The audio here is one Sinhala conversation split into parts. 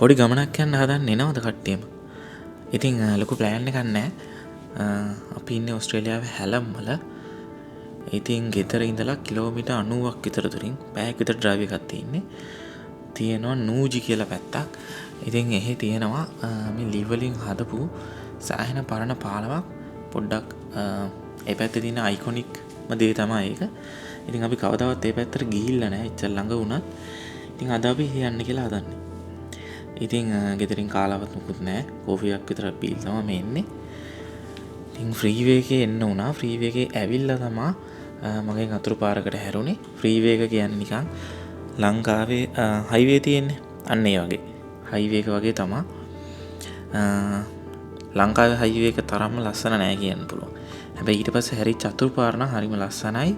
පොඩි ගමනක් යන්න හදන්නේ නේද කට්ටියම. ඉතින් ලොකු ප්ලෑන් එකක් නැහැ. අපි ඉන්නේ ඕස්ට්‍රේලියාවේ හැලම් වල. ඉතින් ගෙදර ඉඳලා කිලෝමීටර් 90ක් විතර දුරින් පැයක් විතර ඩ්‍රයිව් එකක් තියෙන්නේ. තියෙනවා නූජි කියලා පැත්තක්. ඉතින් එහි තියෙනවා මේ ලී වලින් හදපු සෑහෙන පරණ පාලමක්. පොඩ්ඩක් ඒ පැත්තේ තියෙන අයිකොනික්ම දේ තමයි ඒක. ඉතින් අපි කවදාවත් ඒ පැත්තට ගිහිල්ලා නැහැ. ඉච්චර ළඟ වුණත්. ඉතින් අද අපි යන්න කියලා හදන්නේ. ඉතින් ගෙදරින් කාලාවත් මුකුත් නැහැ. කෝෆියක් විතර බීලා තමයි මේ එන්නේ. ඉතින් ෆ්‍රීවේ එකේ එන්න උනා. ෆ්‍රීවේ එකේ ඇවිල්ලා තමයි මගෙන් අතුරු පාරකට හැරුණේ. ෆ්‍රීවේ එක කියන්නේ නිකන් ලංකාවේ හයිවේ තියෙන්නේ. අන්න ඒ වගේ. හයිවේ එක වගේ තමයි. ලංකාවේ හයිවේ එක තරම්ම ලස්සන නෑ කියන්න පුළුවන්. හැබැයි ඊට පස්සේ හැරිච්ච අතුරු පාර නම් හරිම ලස්සනයි.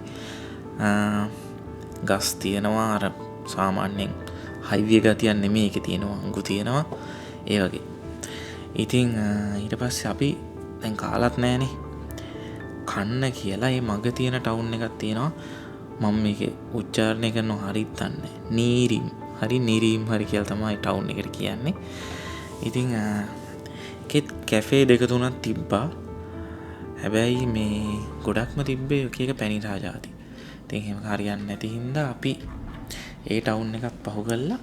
ගස් තියෙනවා අර සාමාන්‍යයෙන් හයිවේ ගතියක් නෙමෙයි ඒකේ තියෙනවා. අඟු තියෙනවා. ඒ වගේ. ඉතින් ඊට පස්සේ අපි දැන් කාලත් නෑනේ. කන්න කියලා මේ මග තියෙන ටවුන් එකක් තියෙනවා. මම මේකේ උච්චාරණය කරනවා හරියට දන්නේ නීරිම්. හරි නීරිම් හරි කියලා තමයි ටවුන් එකට කියන්නේ. ඉතින් ඒකෙත් කැෆේ දෙක තුනක් තිබ්බා. හැබැයි මේ ගොඩක්ම තිබ්බේ එක එක පැණි රාජාති. ඉතින් එහෙම හරියන්නේ නැති හින්දා අපි ඒ ටවුන් එකක් පහු කරලා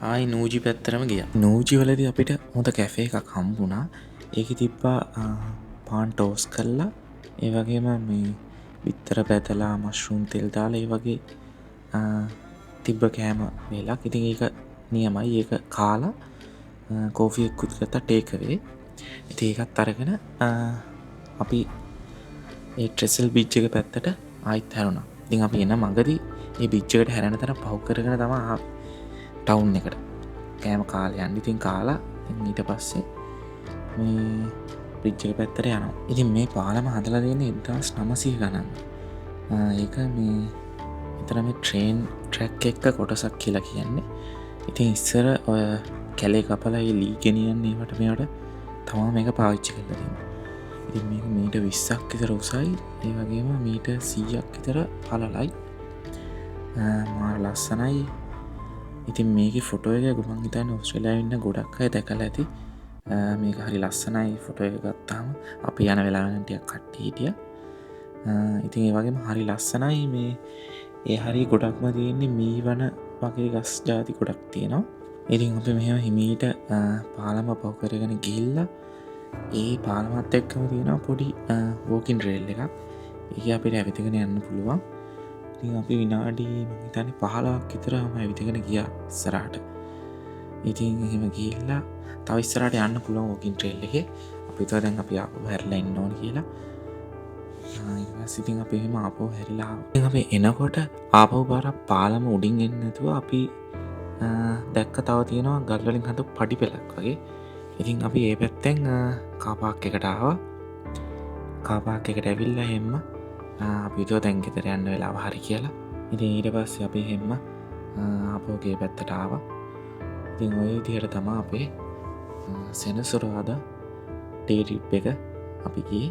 ආයි නූජි පැත්තටම ගියා. නූජි වලදී අපිට හොඳ කැෆේ එකක් හම්බුණා. ඒකේ තිබ්බා පාන් ටෝස් කරලා ඒ වගේම මේ විතර බැදලා මෂ්රූම් තෙල් දාලා ඒ වගේ තිබ්බ කෑම වේලක්. ඉතින් ඒක නියමයි. ඒක කාලා කෝෆි එකකුත් ගත්තා ටේක් අවේ. ඉතින් ඒකත් අරගෙන අපි ඒ ට්‍රෙසල් බීච් එක පැත්තට ආයිත් හැරුණා. ඉතින් අපි එන මගදී මේ බීච් එකට හැරෙන තැන පහු කරගෙන තමයි ටවුන් එකට කෑම කාලා යන්නේ. ඉතින් කාලා ඊට පස්සේ මේ බ්‍රිජ් එක පැත්තට යනවා. ඉතින් මේ පාලම හදලා තියෙන්නේ 1900 ගණන්. ඒක මේ විතර මේ ට්‍රේන් ට්‍රැක් එක කොටසක් කියලා කියන්නේ. ඉතින් ඉස්සර ඔය කැලේ කපලා ඒ ලී ගෙනියන්නේ ඒවට මේවට තමයි මේක පාවිච්චි කරලා තියෙන්නේ. ඉතින් මේක මීටර් 20ක් විතර උසයි. ඒ වගේම මීටර් 100ක් විතර පළලයි. මාර ලස්සනයි. ඉතින් මේකේ ෆොටෝ එක මම හිතන්නේ ඕස්ට්‍රේලියාවේ ඉන්න ගොඩක් අය දැකලා ඇති. මේක හරි ලස්සනයි. ෆොටෝ එක ගත්තාම අපි යන වෙලාවෙ නම් ටිකක් කට්ටි හිටියා. ඉතින් ඒ වගේම හරි ලස්සනයි. මේ ඒ හරි ගොඩක්ම තියෙන්නේ මීවන වගේ ගස් ಜಾති ගොඩක් තියෙනවා. ඉතින් අපි මෙහෙම හිමීට පාලම පහු කරගෙන ගිහිල්ලා ඒ පාලමත් එක්කම තියෙනවා පොඩි වෝකින් ට්‍රේල් එකක්. ඒක අපිට ඇවිදගෙන යන්න පුළුවන්. ඉතින් අපි විනාඩි මම හිතන්නේ 15ක් විතරම ඇවිදගෙන ගියා ඉස්සරහට. ඉතින් එහෙම ගිහිල්ලා තව ඉස්සරහට යන්න පුළුවන් වෝකින් ට්‍රේල් එකේ. අපි හිතුවා දැන් අපි ආපහු හැරිලා ඉන්න ඕන කියලා. ඊට පස්සේ ඉතින් අපි එහෙම ආපහු හැරිලා ආවා. ඉතින් අපි එනකොට ආපහු පාරක් පාලම උඩින් එන්නේ නැතුව අපි දැක්ක තව තියෙනවා ගල් වලින් හදපු පඩි පෙළක් වගේ. ඉතින් අපි ඒ පැත්තෙන් කාර් පාක් එකට ආවා. කාර් පාක් එකට ඇවිල්ලා එහෙම අපි හිතුවා දැන් ගෙදර යන්න වෙලාව හරි කියලා. ඉතින් ඊට පස්සේ අපි එහෙම ආපහු ගේ පැත්තට ආවා. ඉතින් ওই විදිහට තමයි අපේ සෙනසුරාදා ඩේ ට්‍රිප් එක අපි ගියේ.